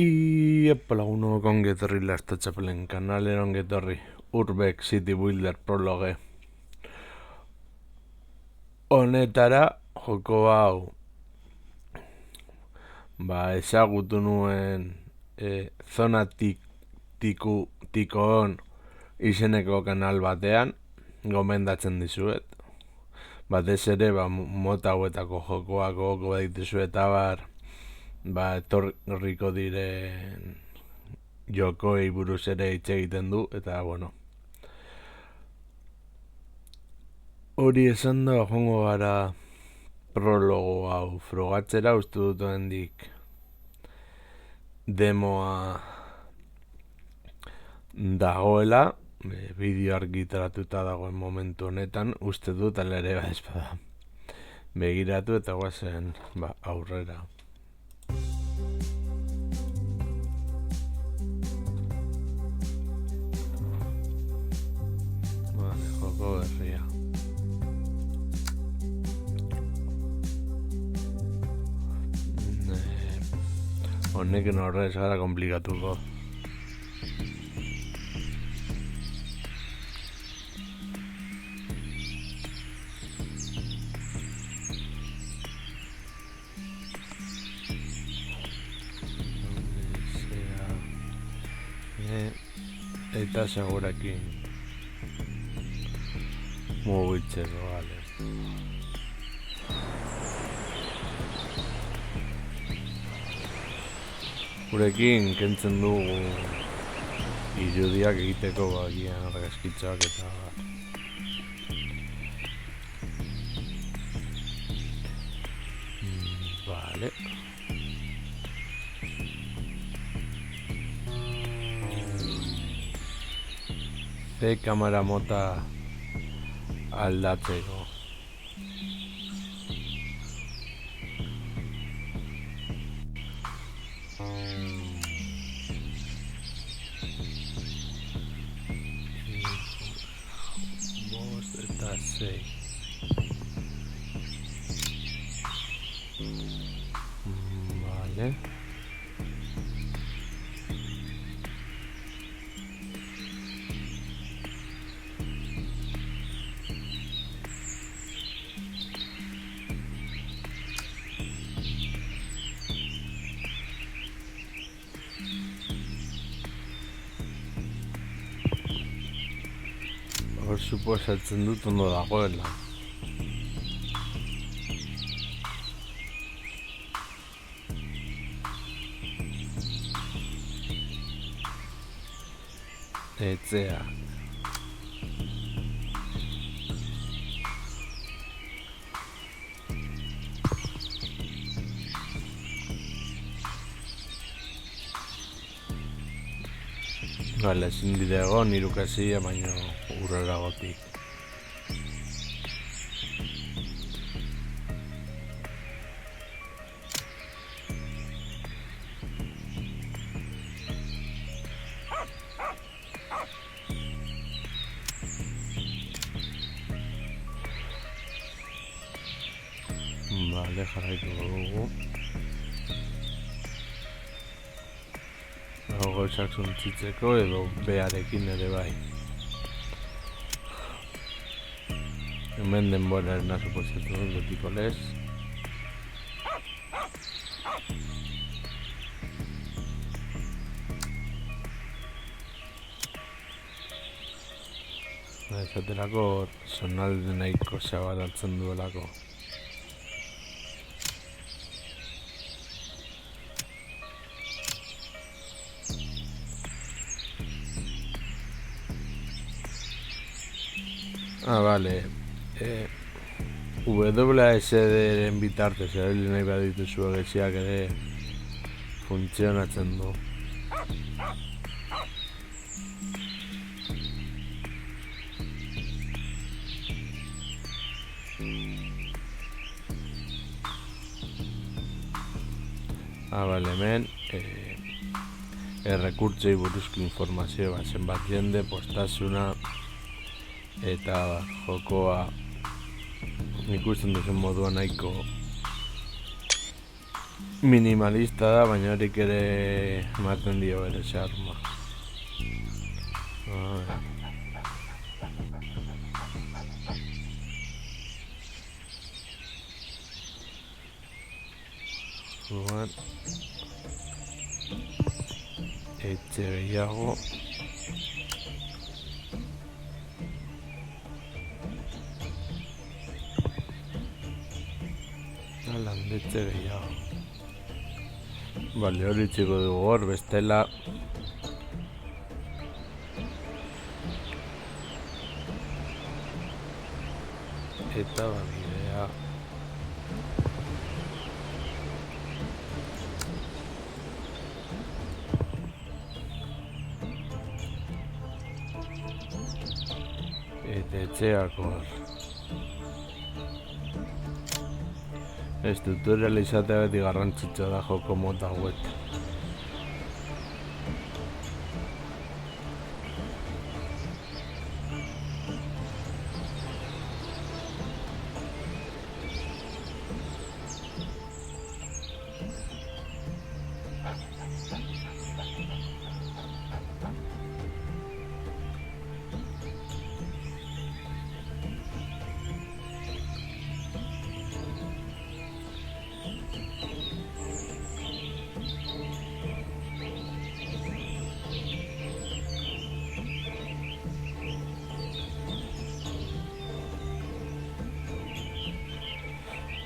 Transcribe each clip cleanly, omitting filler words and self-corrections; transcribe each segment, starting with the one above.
Iepa lagunok ongetorri Lastatxapelen kanalen ongetorri Urbex City Builder prologe honetara joko hau ezagutu nuen zona tikoon izeneko kanal batean gomendatzen dizuet batez ere mota hauetako jokoak gogoko badituzu eta etorriko diren jokoei buruz ere hitz egiten du eta hori esan da joango gara prologo hau frogatzera. Uste dut hendik demoa dagoela, bideo argitaratuta dagoen momentu honetan, uste dut ala ere espada begiratu eta guazen aurrera. Joko berria. Honekin horrez gara komplikatuko. Eta segurakin mugitzeko, vale. Gurekin kentzen dugu irudiak egiteko bagian argazkitzak eta vale. Ze kamera mota aldatzeko. Eta 6. Vale. Hor suposatzen dut ondo dagoela. Etzea. Vale, ezin dira egon irukazia baino urreragotik. Vale, jarraituko dugu. Gauzak zuntzitzeko edo bearekin ere bai. Hemen denbora erna suposatzen dut betiko lez. Ezaterako zonalde nahiko zabalatzen duelako. Vale. WSD-ren bitartez erabili nahi badituzu egeziak ere funtzionatzen du. Vale, hemen errekurtzei buruzko informazio zenbat jende, postasuna eta jokoa ikusten duzen moduan nahiko minimalista da, baina horik ere ematen dio bere xarma. Orduan, etxe gehiago. Landetxe gehiago. Bale, hori txiko dugu hor, bestela. Eta bidea. Eta etxeak hor. Ez tutorial izatea beti garrantzitsua da joko mota hauet.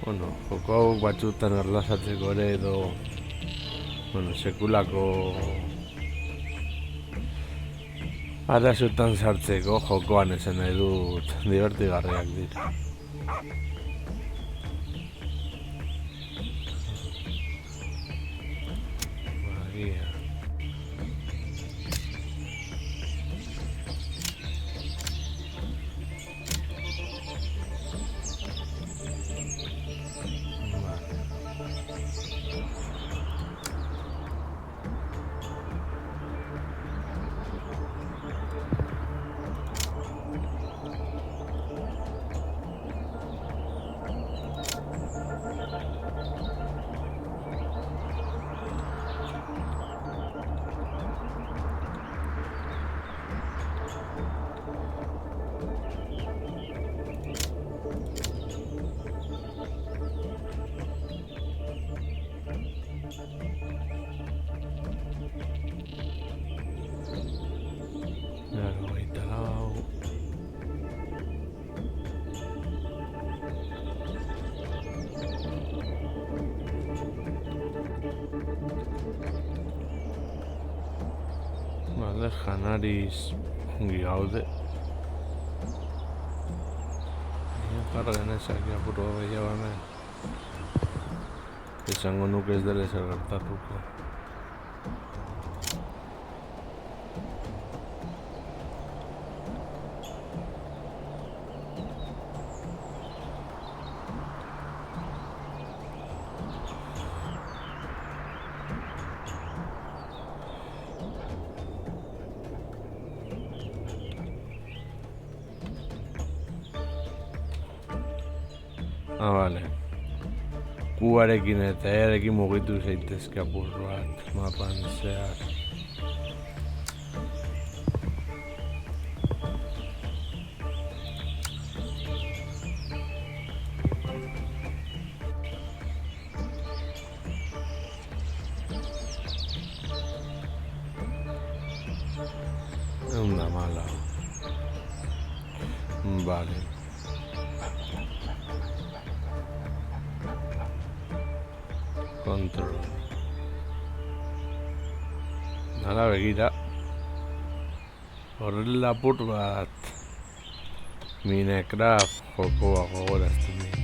Bueno, joko hau batzutan erlazatzeko ere edo sekulako arazoetan sartzeko jokoan esan nahi dut divertigarriak dira. Magia. Vale, janariz ongi gaude. Kargen ezak apuro gehiago hemen. Esango nuke ez dela ezer gertatuko. Bale. Kuarekin eta earekin mugitu zaitezke apur bat mapan zehar. Una mala. Vale. Control. Hala begira. Horrela apur bat Minecraft jokoa gogorazten dit.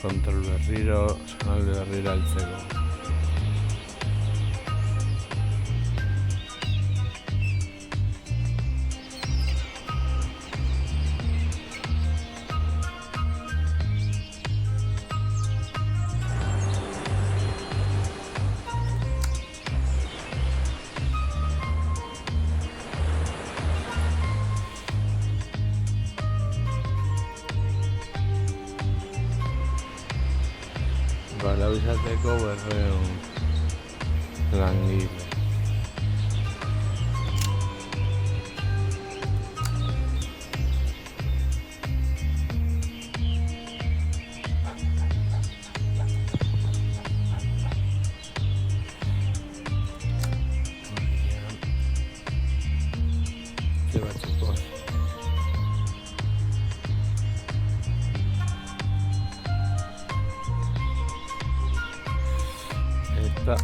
Kontrol berriro, zonalde berriro altzeko. Lau izateko 200 langile. Eta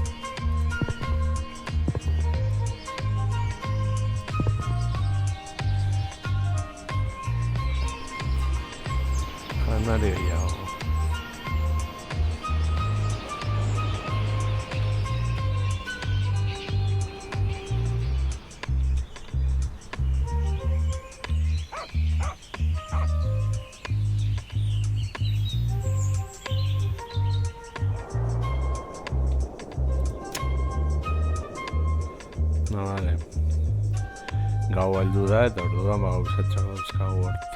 janari gehiago. Vale. Gau heldu da eta orduan gauzatxo dauzkagu hortik.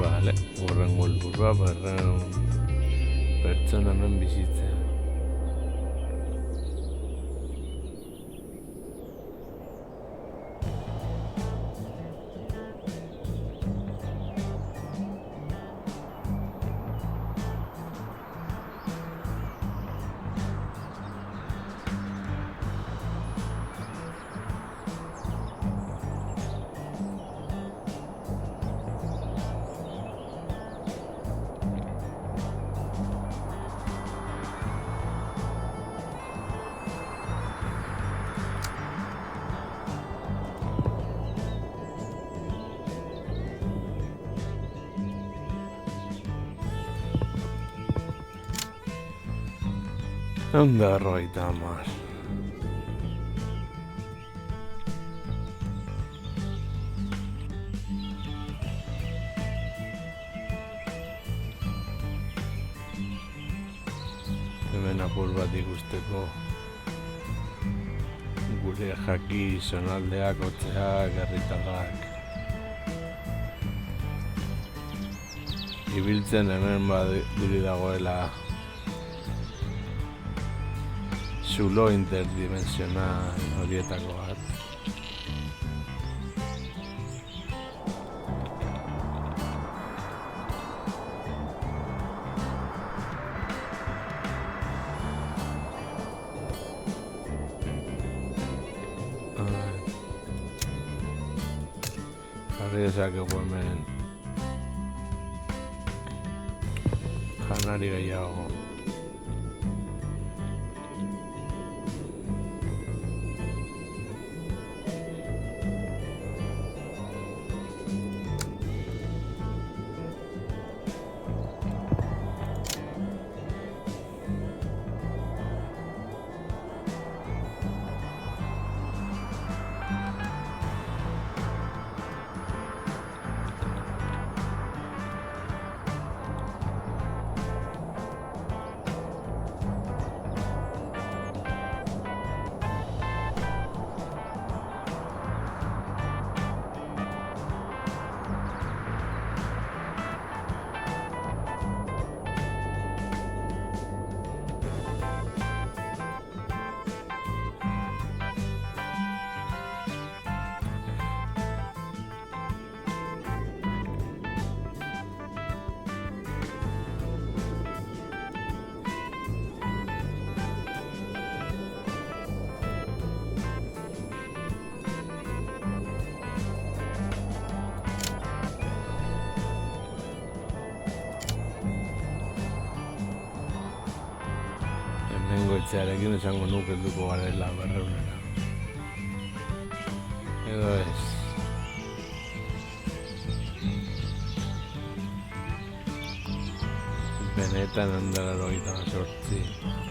Vale, horrengo helburua 200 pertsona hemen bizitzea. Ehun eta 50. Hemen apur bat ikusteko gure jaki zonaldeak, hotzeak, herritarrak. Ibiltzen hemen badiri dagoela zulo interdimensional horietako bat. Jarri dezakegu hemen janari gehiago. lehengo etxearekin esango nuke helduko garela 200-era. Edo ez. Benetan 188.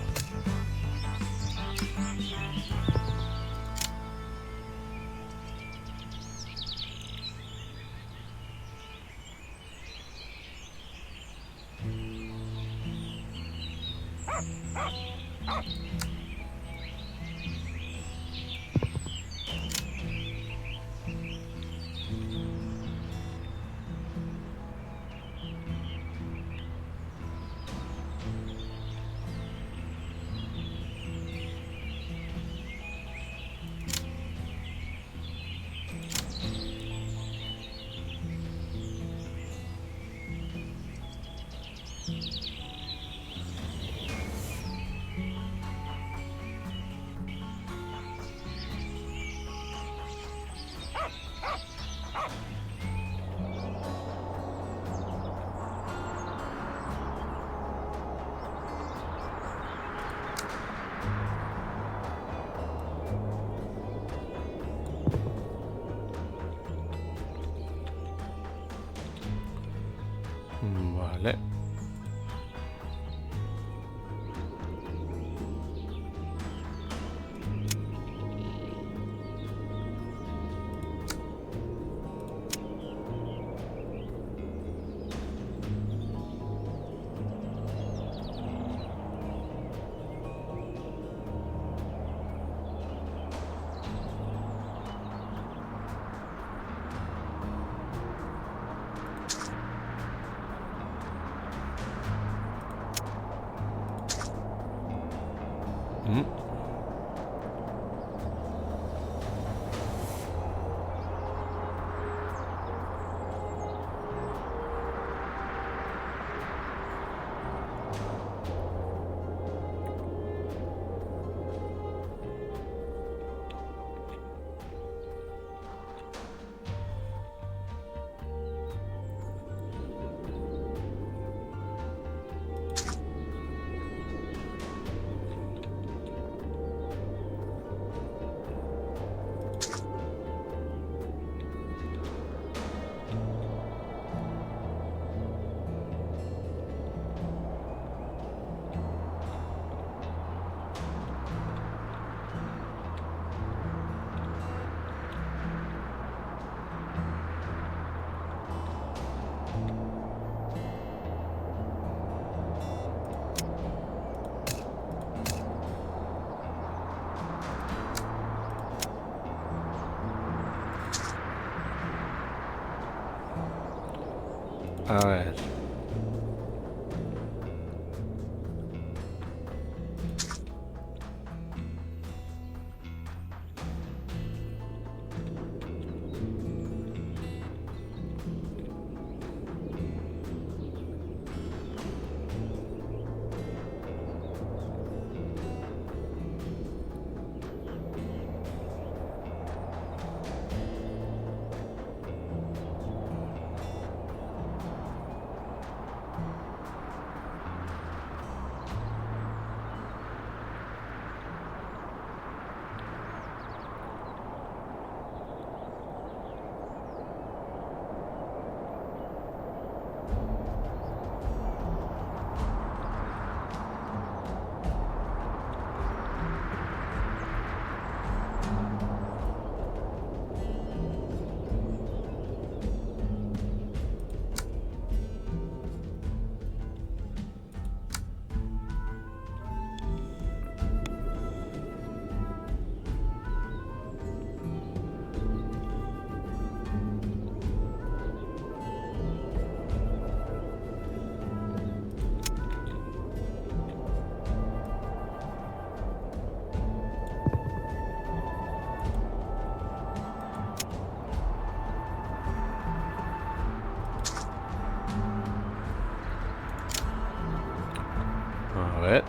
Vale. A ver. A ver.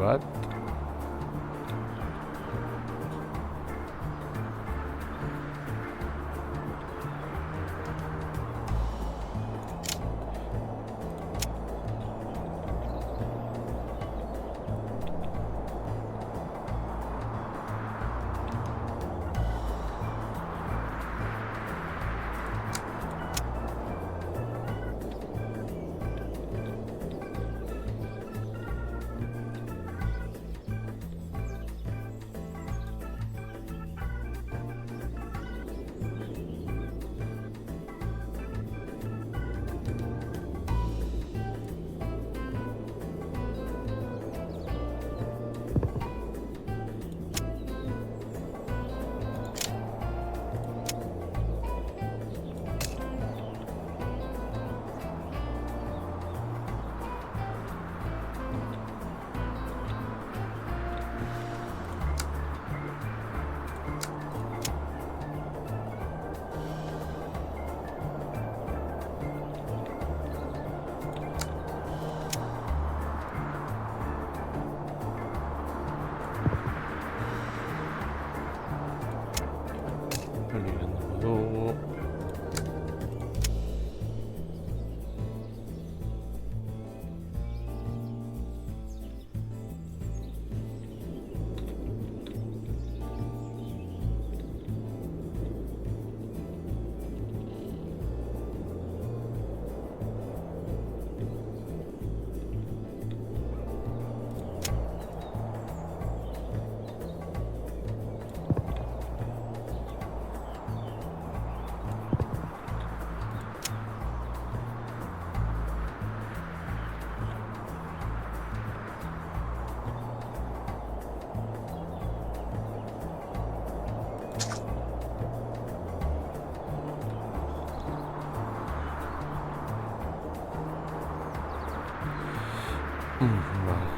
bat. Vale.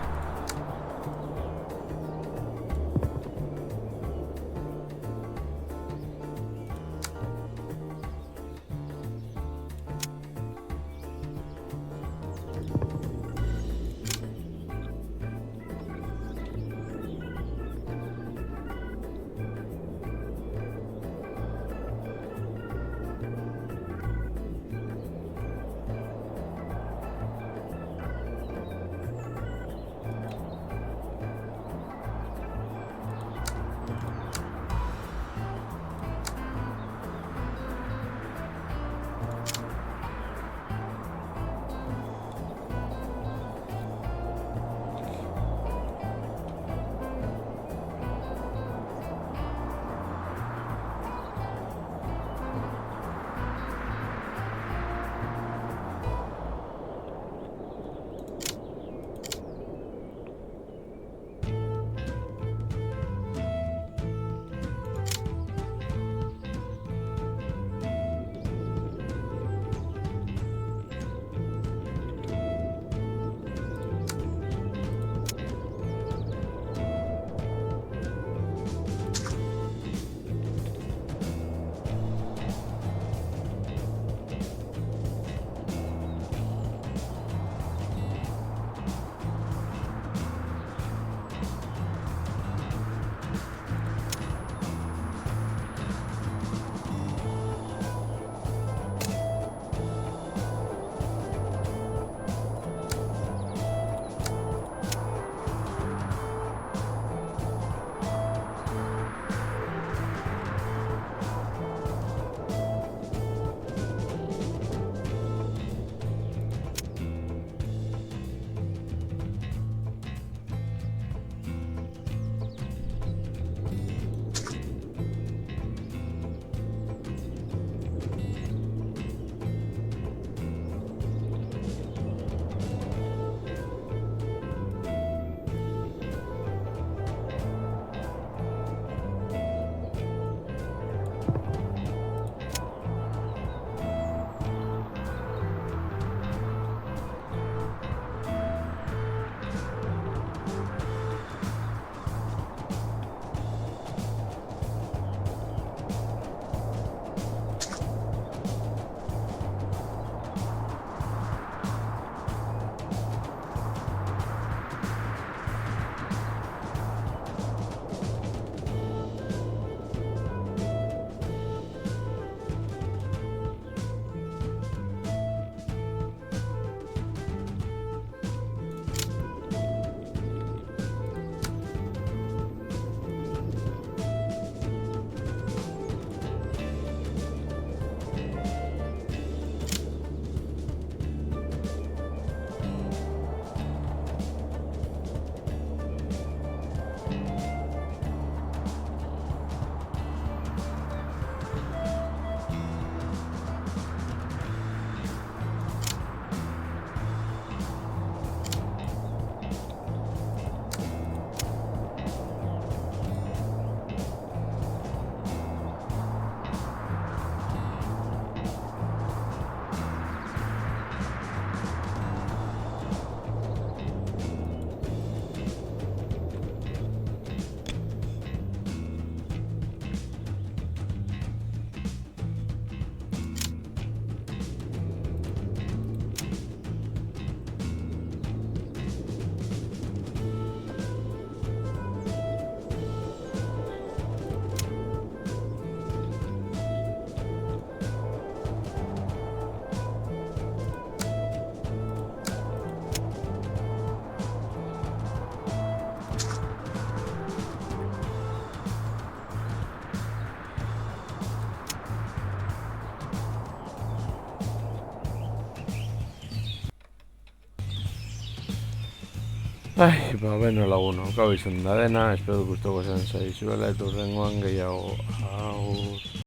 Ai, ba, beno laguno, gau izan da dena, espero guztoko zen zaizuela, eta urrengoan gehiago, hau...